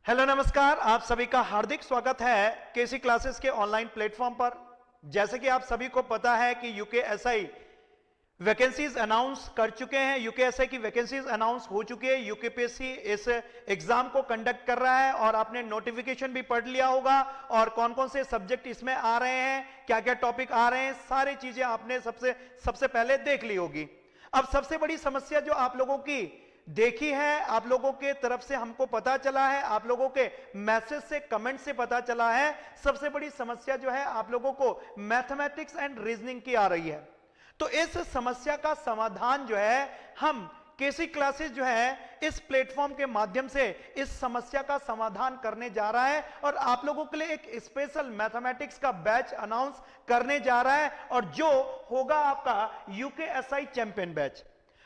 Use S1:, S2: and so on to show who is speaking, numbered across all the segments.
S1: Hello नमस्कार, आप सभी का हार्दिक स्वागत है केसी क्लासेस के ऑनलाइन प्लेटफॉर्म पर। जैसे कि आप सभी को पता है कि यूकेएसआई वैकेंसीज अनाउंस कर चुके हैं, यूकेएसआई की वैकेंसीज अनाउंस हो चुकी है। यूकेपीएससी इस एग्जाम को कंडक्ट कर रहा है और आपने नोटिफिकेशन भी पढ़ लिया होगा और कौन कौन से सब्जेक्ट इसमें आ रहे हैं, क्या क्या टॉपिक आ रहे हैं, सारी चीजें आपने सबसे पहले देख ली होगी। अब सबसे बड़ी समस्या जो आप लोगों की देखी है, आप लोगों के तरफ से हमको पता चला है, आप लोगों के मैसेज से, कमेंट से पता चला है, सबसे बड़ी समस्या जो है आप लोगों को मैथमेटिक्स एंड रीजनिंग की आ रही है। तो इस समस्या का समाधान जो है हम केसी क्लासेस जो है इस प्लेटफॉर्म के माध्यम से इस समस्या का समाधान करने जा रहा है और आप लोगों के लिए एक स्पेशल मैथमेटिक्स का बैच अनाउंस करने जा रहा है और जो होगा आपका यूकेएसआई चैंपियन बैच।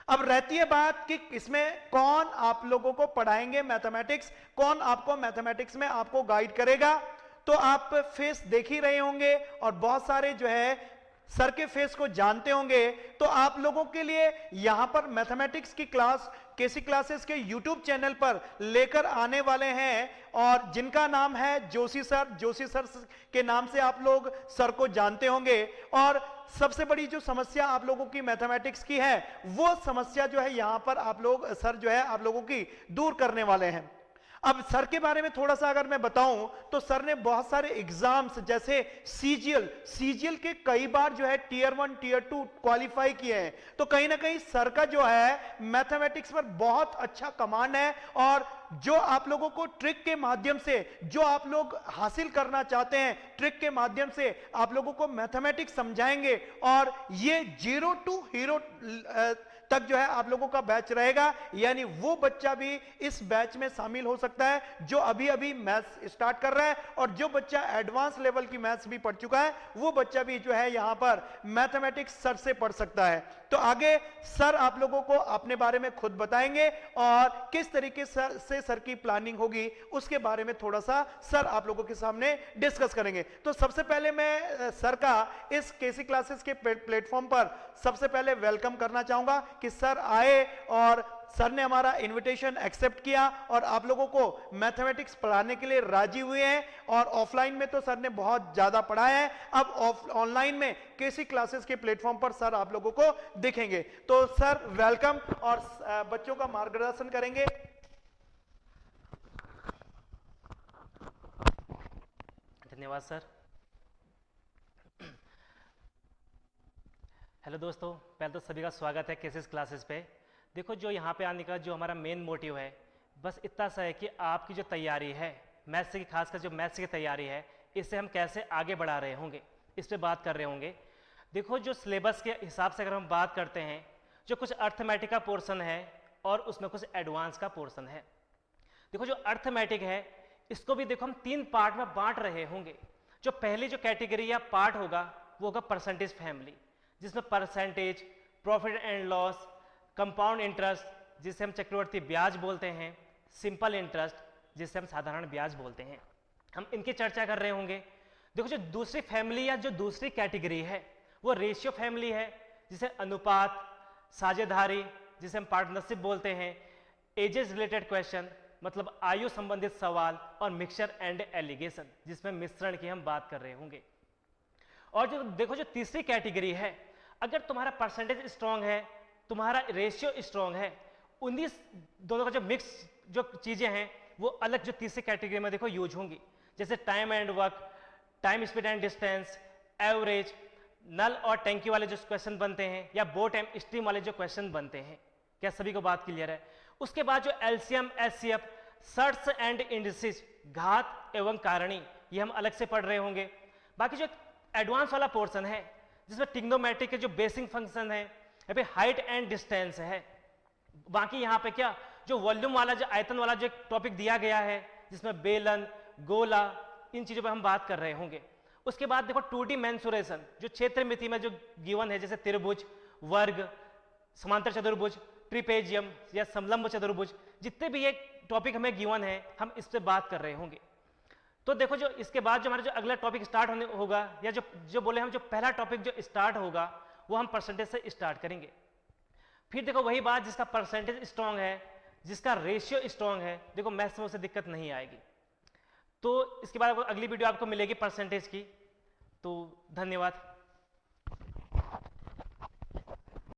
S1: अब रहती है बात कि इसमें कौन आप लोगों को पढ़ाएंगे मैथमेटिक्स, कौन आपको मैथमेटिक्स में आपको गाइड करेगा। तो आप फेस देख ही रहे होंगे और बहुत सारे जो है सर के फेस को जानते होंगे। तो आप लोगों के लिए यहां पर मैथमेटिक्स की क्लास केसी क्लासेस के यूट्यूब चैनल पर लेकर आने वाले हैं और जिनका नाम है जोशी सर। जोशी सर के नाम से आप लोग सर को जानते होंगे और सबसे बड़ी जो समस्या आप लोगों की मैथमेटिक्स की है वो समस्या जो है यहां पर आप लोग सर जो है आप लोगों की दूर करने वाले हैं। अब सर के बारे में थोड़ा सा अगर मैं बताऊं तो सर ने बहुत सारे एग्जाम्स जैसे सीजीएल के कई बार जो है टीयर 1 टीयर 2 क्वालिफाई किए हैं। तो कहीं ना कहीं सर का जो है मैथमेटिक्स पर बहुत अच्छा कमांड है और जो आप लोगों को ट्रिक के माध्यम से जो आप लोग हासिल करना चाहते हैं, ट्रिक के माध्यम से आप लोगों को मैथमेटिक्स समझाएंगे और ये 0 टू हीरो तक जो है आप लोगों का बैच रहेगा। यानी वो बच्चा भी इस बैच में शामिल हो सकता है जो अभी अभी मैथ्स स्टार्ट कर रहा है और जो बच्चा एडवांस लेवल की मैथ्स भी पढ़ चुका है वो बच्चा भी जो है यहां पर मैथमेटिक्स सर से पढ़ सकता है। तो आगे सर आप लोगों को अपने बारे में खुद बताएंगे और किस तरीके से सर की प्लानिंग होगी उसके बारे में थोड़ा सा सर आप लोगों के सामने डिस्कस करेंगे। तो सबसे पहले मैं सर का इस केसी क्लासेस के प्लेटफॉर्म पर सबसे पहले वेलकम करना चाहूंगा कि सर आए और सर ने हमारा इनविटेशन एक्सेप्ट किया और आप लोगों को मैथमेटिक्स पढ़ाने के लिए राजी हुए हैं। और ऑफलाइन में तो सर ने बहुत ज्यादा पढ़ाया है, अब ऑनलाइन में केसी क्लासेस के प्लेटफॉर्म पर सर आप लोगों को दिखेंगे। तो सर वेलकम और बच्चों का मार्गदर्शन करेंगे।
S2: धन्यवाद सर। हेलो दोस्तों, पहले तो सभी का स्वागत है केसीस क्लासेस पे। देखो, जो यहाँ पे आने का जो हमारा मेन मोटिव है बस इतना सा है कि आपकी जो तैयारी है मैथ्स की, खासकर जो मैथ्स की तैयारी है, इससे हम कैसे आगे बढ़ा रहे होंगे इस पर बात कर रहे होंगे। देखो, जो सिलेबस के हिसाब से अगर हम बात करते हैं, जो कुछ अर्थमेटिक का पोर्सन है और उसमें कुछ एडवांस का पोर्सन है। देखो, जो अर्थमेटिक है इसको भी देखो हम 3 पार्ट में बांट रहे होंगे। जो पहली जो कैटेगरी या पार्ट होगा वो होगा परसेंटेज फैमिली, जिसमें percentage, profit and loss, compound interest जिसे हम चक्रवर्ती ब्याज बोलते हैं, सिंपल इंटरेस्ट जिसे हम साधारण ब्याज बोलते हैं, हम इनकी चर्चा कर रहे होंगे। देखो, जो दूसरी फैमिली या जो दूसरी कैटेगरी है वो रेशियो फैमिली है, जिसे अनुपात, साझेदारी जिसे हम पार्टनरशिप बोलते हैं, एजेस रिलेटेड क्वेश्चन मतलब आयु संबंधित सवाल, और मिक्सचर एंड एलिगेशन जिसमें मिश्रण की हम बात कर रहे होंगे। और जो देखो, जो तीसरी कैटेगरी है, अगर तुम्हारा परसेंटेज स्ट्रांग है, तुम्हारा रेशियो स्ट्रांग है, उन्हीं दोनों का जो मिक्स जो चीजें हैं वो अलग जो तीसरी कैटेगरी में देखो यूज होंगी, जैसे time and work, time speed and distance, average, नल और टैंकी वाले जो क्वेश्चन बनते हैं, या बोट एंड स्ट्रीम वाले जो क्वेश्चन बनते हैं। क्या सभी को बात क्लियर है? उसके बाद जो LCM, HCF, shirts and indices, घात एवं कारणी, ये हम अलग से पढ़ रहे होंगे। बाकी जो एडवांस वाला पोर्शन है जिसमें ट्रिग्नोमेट्रिक के जो बेसिक फंक्शन है या फिर हाइट एंड डिस्टेंस है। बाकी यहाँ पे क्या जो वॉल्यूम वाला, जो आयतन वाला जो टॉपिक दिया गया है जिसमें बेलन, गोला, इन चीजों पे हम बात कर रहे होंगे। उसके बाद देखो 2D मेंसुरेशन, जो क्षेत्र मिति में जो गिवन है, जैसे त्रिभुज, वर्ग, समांतर चतुर्भुज, ट्रिपेजियम या समलंब चतुर्भुज, जितने भी ये टॉपिक हमें गिवन है हम इस पे बात कर रहे होंगे। तो देखो, जो इसके बाद जो हमारा जो अगला टॉपिक स्टार्ट होने होगा, या जो बोले हम, जो पहला टॉपिक जो स्टार्ट होगा वो हम परसेंटेज से स्टार्ट करेंगे। फिर देखो वही बात, जिसका परसेंटेज स्ट्रांग है, जिसका रेशियो स्ट्रांग है, देखो मैथ्स में उसे दिक्कत नहीं आएगी। तो इसके बाद अगली वीडियो आपको मिलेगी परसेंटेज की। तो धन्यवाद।